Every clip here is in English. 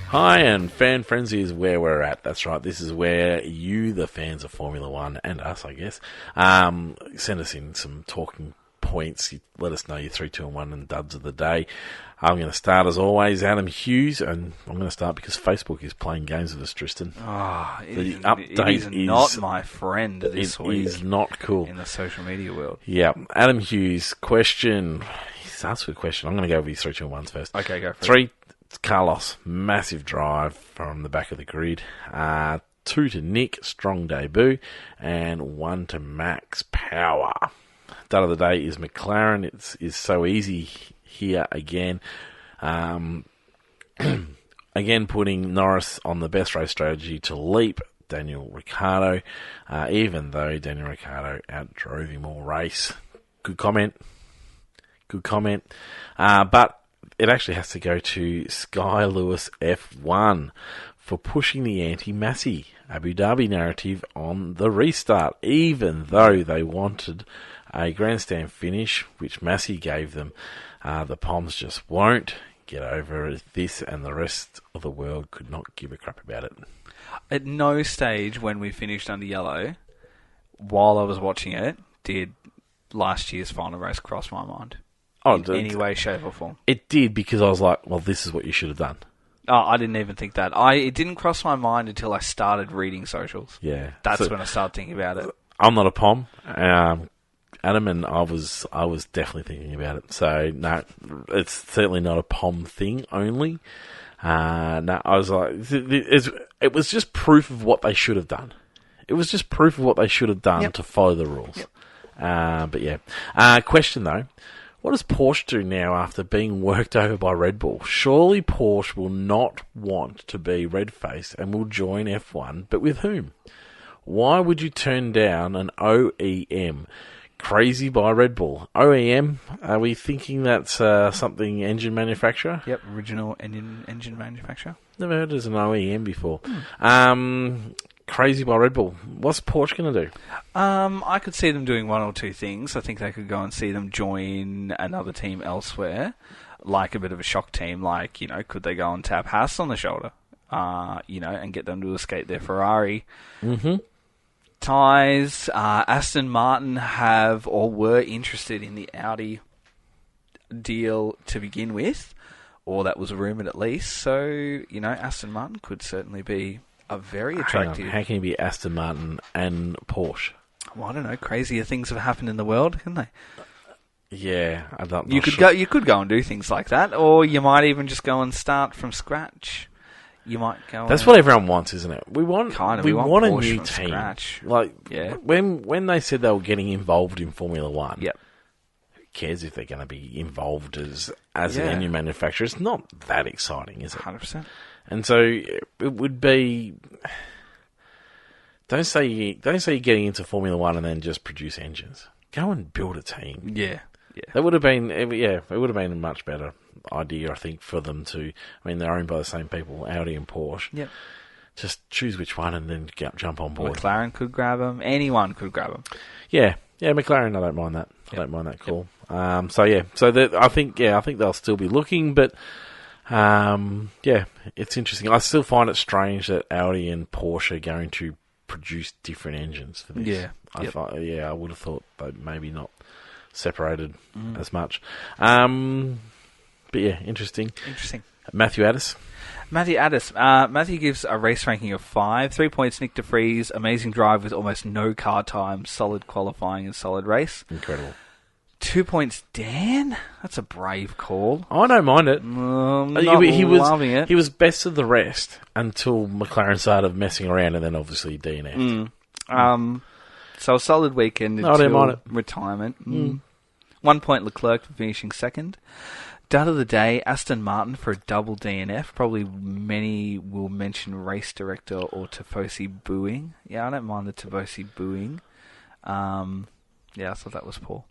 Hi, and Fan Frenzy is where we're at. That's right. This is where you, the fans of Formula One, and us, I guess, send us in some talking points. You let us know your 3, 2, and 1 and duds of the day. I'm going to start, as always, Adam Hughes, and I'm going to start because Facebook is playing games with us, Tristan. It is not my friend this week. It is not cool. In the social media world. Yeah. Adam Hughes, question. He's asked for a question. I'm going to go with his 3, 2, and 1s first. Okay, go for it. 3, Carlos, massive drive from the back of the grid. 2 to Nick, strong debut. And 1 to Max, power. Dud of the day is McLaren. It is so easy here again. Again, putting Norris on the best race strategy to leap Daniel Ricciardo, even though Daniel Ricciardo outdrove him all race. Good comment. But it actually has to go to Sky Lewis F1 for pushing the anti-Massey Abu Dhabi narrative on the restart, even though they wanted a grandstand finish, which Massey gave them. The Poms just won't get over this, and the rest of the world could not give a crap about it. At no stage when we finished under yellow, while I was watching it, did last year's final race cross my mind. In any way, shape or form. It did, because I was like, well, this is what you should have done. Oh, I didn't even think that. It didn't cross my mind until I started reading socials. Yeah. That's when I started thinking about it. I'm not a Pom, Adam, and I was definitely thinking about it. So, no, it's certainly not a Pom thing only. No, I was like, it was just proof of what they should have done. It was just proof of what they should have done to follow the rules. Yep. But yeah. Question though. What does Porsche do now after being worked over by Red Bull? Surely Porsche will not want to be red-faced and will join F1, but with whom? Why would you turn down an OEM? Crazy by Red Bull. OEM, are we thinking that's something engine manufacturer? Yep, original engine manufacturer. Never heard as an OEM before. Crazy by Red Bull. What's Porsche going to do? I could see them doing one or two things. I think they could go and see them join another team elsewhere, like a bit of a shock team. Like, could they go and tap Haas on the shoulder, and get them to escape their Ferrari ties? Aston Martin have or were interested in the Audi deal to begin with, or that was rumoured at least. So, Aston Martin could certainly be a very attractive. How can you be Aston Martin and Porsche? Well, I don't know. Crazier things have happened in the world, can they? Yeah, I'm not you could sure. You could go and do things like that, or you might even just go and start from scratch. You might go. That's what everyone wants, isn't it? We want a new team. Scratch. Like when they said they were getting involved in Formula One. Yep. Who cares if they're going to be involved as an engine manufacturer? It's not that exciting, is it? 100%. And so it would be. Don't say you're getting into Formula One and then just produce engines. Go and build a team. Yeah. That would have been it would have been a much better idea, I think, for them to. I mean, they're owned by the same people, Audi and Porsche. Yep. Just choose which one and then jump on board. McLaren could grab them. Anyone could grab them. Yeah, McLaren. I don't mind that. I don't mind that call. I think they'll still be looking, but. It's interesting. I still find it strange that Audi and Porsche are going to produce different engines for this. Yeah. I would have thought they maybe not separated as much. But yeah, interesting. Matthew Addis. Matthew gives a race ranking of 5. 3 points, Nick de Vries. Amazing drive with almost no car time. Solid qualifying and solid race. Incredible. 2 points, Dan? That's a brave call. I don't mind it. Loving it. He was best of the rest until McLaren started messing around, and then obviously DNF'd. So a solid weekend until I don't mind it. Retirement. 1 point, Leclerc for finishing second. Dud of the day, Aston Martin for a double DNF. Probably many will mention race director or Tifosi booing. Yeah, I don't mind the Tifosi booing. I thought that was poor.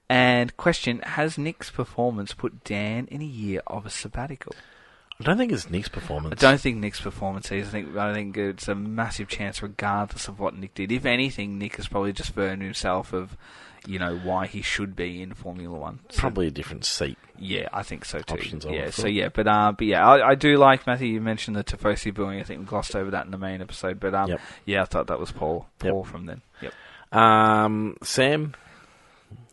And question, has Nick's performance put Dan in a year of a sabbatical? I don't think it's Nick's I performance. don't think Nick's performance is. I think it's a massive chance, regardless of what Nick did. If anything, Nick has probably just burned himself of, why he should be in Formula One. So, Probably a different seat. yeah, I think so too. Options, I yeah, would've so thought. yeah, but yeah, I do like Matthew. You mentioned the Tifosi booing. I think we glossed over that in the main episode, but Yep. yeah, I thought that was Paul Yep. from then. Yep. Sam,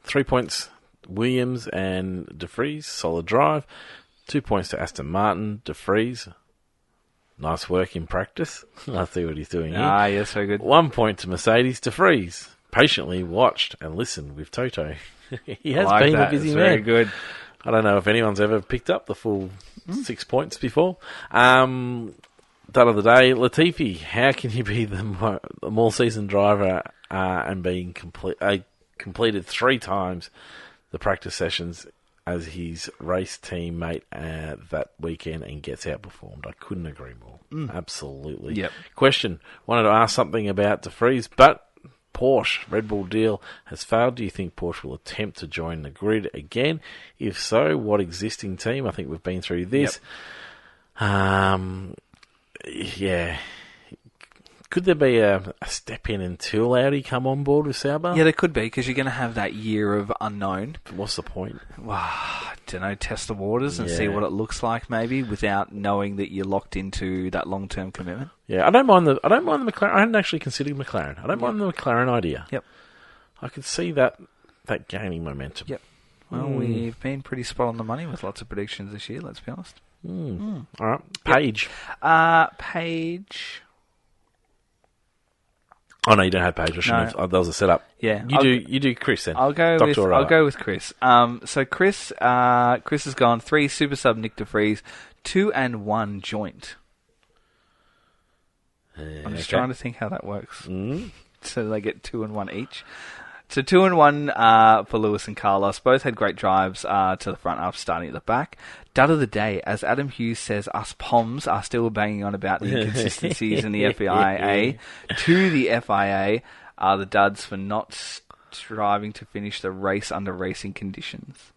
3 points. Williams and De Vries, solid drive. 2 points to Aston Martin. De Vries, nice work in practice. I see what he's doing here. Ah, yeah, so good. 1 point to Mercedes. De Vries patiently watched and listened with Toto. He has Like been that. a busy It's man. very good. I don't know if anyone's ever picked up the full 6 points before. That of the day, Latifi. How can you be the all-season driver and being completed 3 times the practice sessions as his race teammate that weekend and gets outperformed? I couldn't agree more. Absolutely. Yep. Question. Wanted to ask something about De Vries, but Porsche Red Bull deal has failed. Do you think Porsche will attempt to join the grid again? If so, what existing team? I think we've been through this. Yeah. Could there be a step in until Audi come on board with Sauber? Yeah, there could be, because you're going to have that year of unknown. What's the point? Well, I don't know, test the waters and see Yeah. what it looks like, maybe, without knowing that you're locked into that long-term commitment. Yeah, I don't mind the McLaren. I hadn't actually considered McLaren. I don't mind the McLaren idea. Yep. I could see that gaining momentum. Yep. Well, we've been pretty spot on the money with lots of predictions this year, let's be honest. All right, Page. Page. Oh no, you don't have Page. I shouldn't have. That was a setup. Yeah. You do Chris then. I'll go Dr. O'Reilly. I'll go with Chris. So Chris has gone 3 super sub Nick De Vries, 2 and 1 joint. I'm just trying to think how that works. So they get 2 and 1 each. So 2 and 1 for Lewis and Carlos. Both had great drives to the front up, starting at the back. Dud of the day, as Adam Hughes says, us Poms are still banging on about the inconsistencies in the FIA. To the FIA are the duds for not striving to finish the race under racing conditions.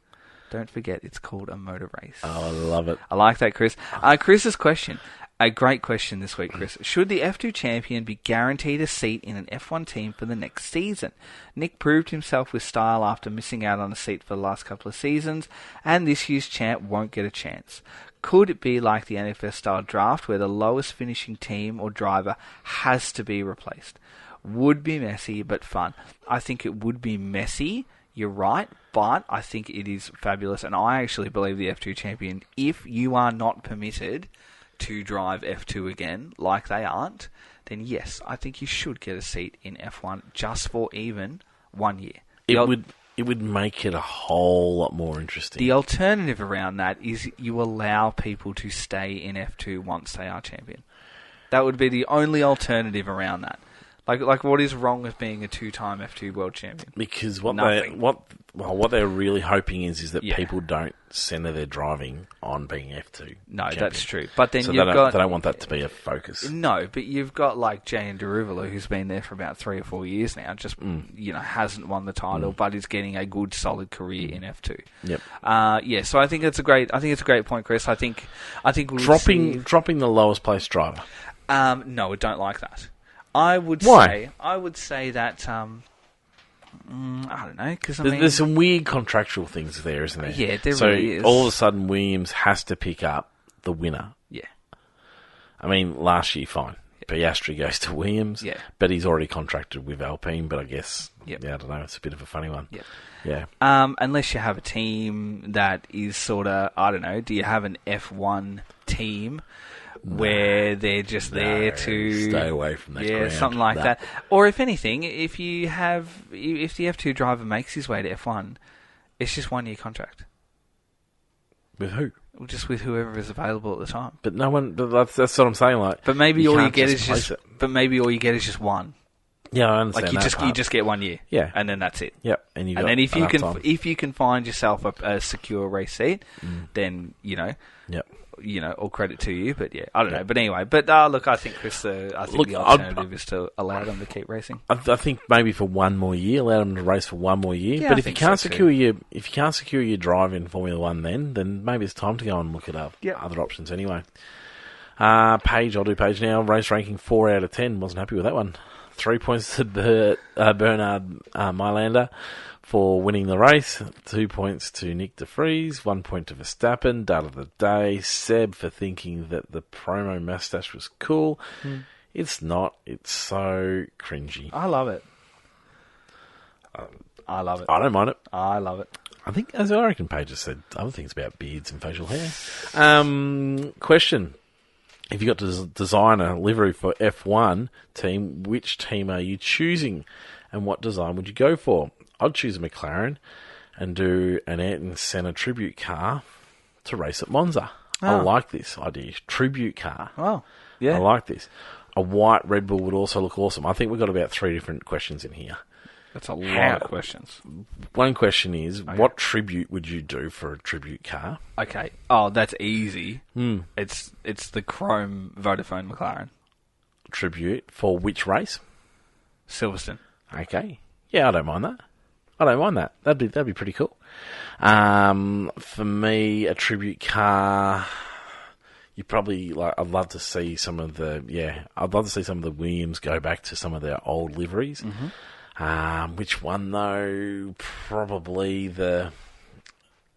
Don't forget, it's called a motor race. Oh, I love it. I like that, Chris. Chris's question. A great question this week, Chris. Should the F2 champion be guaranteed a seat in an F1 team for the next season? Nick proved himself with style after missing out on a seat for the last couple of seasons, and this year's champ won't get a chance. Could it be like the NFS-style draft where the lowest finishing team or driver has to be replaced? Would be messy, but fun. I think it would be messy, you're right, but I think it is fabulous, and I actually believe the F2 champion, if you are not permitted to drive F2 again, like they aren't, then yes, I think you should get a seat in F1 just for even 1 year. It would make it a whole lot more interesting. The alternative around that is you allow people to stay in F2 once they are champion. That would be the only alternative around that. Like what is wrong with being a 2-time F2 world champion? Because Nothing. what they're really hoping is that Yeah. people don't centre their driving on being F2. No, champion. that's true. But then So you've they got... don't want that to be a focus. No, but you've got like Jay Deruvalu, who's been there for about 3 or 4 years now, just hasn't won the title, but is getting a good, solid career in F2. Yep. So I think it's a great point, Chris. I think we'll Dropping the lowest place driver. no, I don't like that. I would Why? say that I don't know, because There's some weird contractual things there, isn't there? Yeah, there so really is. all of a sudden, Williams has to pick up the winner. yeah. I mean, last year, fine. Piastri goes to Williams, Yeah. but he's already contracted with Alpine, but I guess, Yep. I don't know, it's a bit of a funny one. Yep. Yeah. Unless you have a team that is sort of, I don't know, do you have an F1 team where they're just there to stay away from that ground. something like No. that? Or if anything, if the F2 driver makes his way to F1, it's just 1 year contract, With who? just with whoever is available at the time. But no one. But that's what I'm saying. Like, But maybe all you can't get just is place just. it. But maybe all you get is just one. Yeah, I understand. Like you that just part. get 1 year. Yeah. And then that's it. Yep. And you. And then if you time. can find yourself a secure race seat, then Yep. all credit to you. But yeah, I don't Yeah. know. But anyway, look, I think Chris, I think Look, the alternative is to allow them to keep racing. I think maybe for one more year, allow them to race for one more year. Yeah, but I if you think so can't too. secure your drive in Formula One, then maybe it's time to go and look at Yep. other options anyway. Page, I'll do Page now. Race ranking 4 out of 10. Wasn't happy with that one. 3 points to Bernard Mylander for winning the race. 2 points to Nick De Vries. 1 point to Verstappen. Dud of the day. Seb for thinking that the promo mustache was cool. It's not. It's so cringy. I love it. I love it. I don't mind it. I love it. I think, as I reckon, Paige has said other things about beards and facial hair. Question. If you got to design a livery for F1 team, which team are you choosing? And what design would you go for? I'd choose a McLaren and do an Ayrton Senna tribute car to race at Monza. I Oh. like this idea. Tribute car. Oh, yeah. I like this. A white Red Bull would also look awesome. I think we've got about 3 different questions in here. That's a lot How- of questions. One question is, what tribute would you do for a tribute car? Okay. Oh, that's easy. It's the Chrome Vodafone McLaren. Tribute for which race? Silverstone. Okay. Yeah, I don't mind that. That'd be pretty cool. For me, a tribute car. You probably I'd love to see some of the Williams go back to some of their old liveries. Which one though? Probably the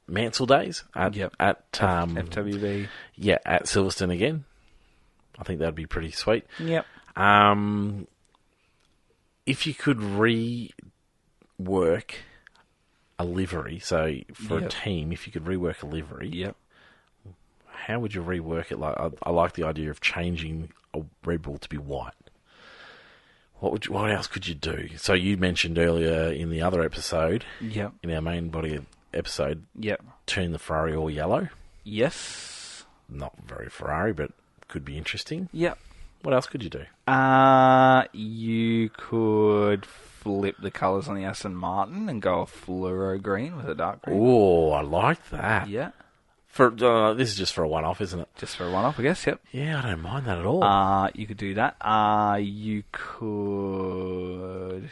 Mansell days at FWB. Yeah, at Silverstone again. I think that'd be pretty sweet. Yep. If you could rework a livery, so for a team, if you could rework a livery, Yep. how would you rework it? I like the idea of changing a Red Bull to be white. What else could you do? So you mentioned earlier in the other episode, Yep. in our main body episode, Yep. turn the Ferrari all yellow. Yes. Not very Ferrari, but could be interesting. Yep. What else could you do? You could flip the colours on the Aston Martin and go a fluoro green with a dark green. Oh, I like that. Yeah. For this is just for a one-off, isn't it? Just for a one-off, I guess. Yep. Yeah, I don't mind that at all. You could do that. You could.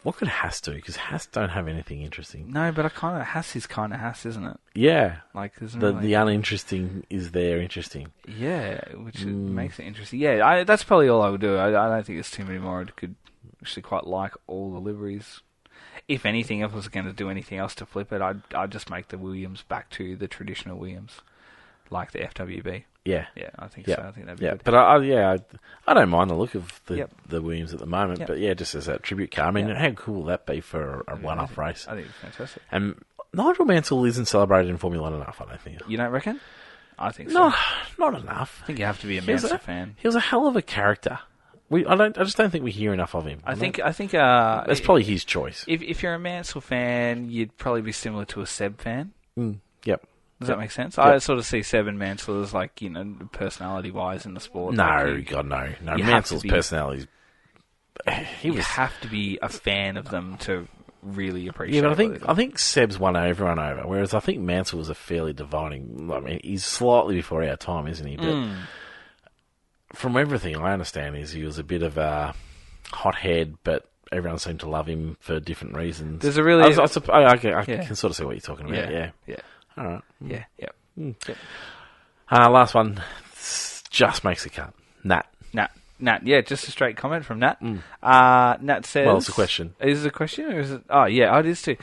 What could Haas do? Because Haas don't have anything interesting. No, but Haas is kind of Haas, isn't it? Yeah. Like, isn't The it? the uninteresting is there interesting. Yeah, which makes it interesting. Yeah, that's probably all I would do. I don't think there's too many more. I could actually quite like all the liveries. If anything, if I was going to do anything else to flip it, I'd just make the Williams back to the traditional Williams, like the FWB. Yeah. Yeah, I think Yeah. so. I think that'd be Yeah, good. but I don't mind the look of Yep. the Williams at the moment. Yep. But yeah, just as that tribute car. I mean, Yep. how cool would that be for a That'd be one-off amazing. race? I think it's fantastic. And Nigel Mansell isn't celebrated in Formula One enough, I don't think. You don't reckon? I think so. Not enough. I think you have to be a He was Mansell fan. He was a hell of a character. I just don't think we hear enough of him. I think that's probably his choice. if you're a Mansell fan, you'd probably be similar to a Seb fan. Yep. Does that make sense? Yep. I sort of see Seb and Mansell as like, personality-wise in the sport. No, Like, God, no. you have Mansell's to be- personality. you have to be a fan of them to really appreciate. Yeah, but what they do. I think Seb's won everyone over, whereas I think Mansell was a fairly dividing. I mean, he's slightly before our time, isn't he? But from everything I understand, he was a bit of a hothead, but everyone seemed to love him for different reasons. There's a really I Yeah. can sort of see what you're talking about. Yeah. All right. yeah. Yep. Last one just makes a cut. Nat, yeah, just a straight comment from Nat. Nat says... Well, it's a question. Is it a question or is it... Oh, yeah, it is too.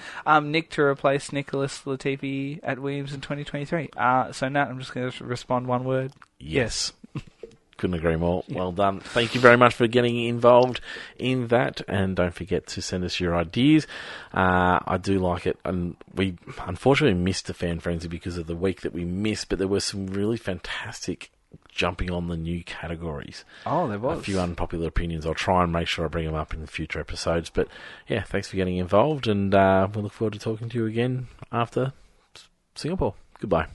Nick to replace Nicholas Latifi at Williams in 2023. So, Nat, I'm just going to respond one word. Yes. Couldn't agree more. Well done. Thank you very much for getting involved in that. And don't forget to send us your ideas. I do like it. And we unfortunately missed the fan frenzy because of the week that we missed, but there were some really fantastic jumping on the new categories. Oh, there was. A few unpopular opinions. I'll try and make sure I bring them up in future episodes. But yeah, thanks for getting involved. And we look forward to talking to you again after Singapore. Goodbye.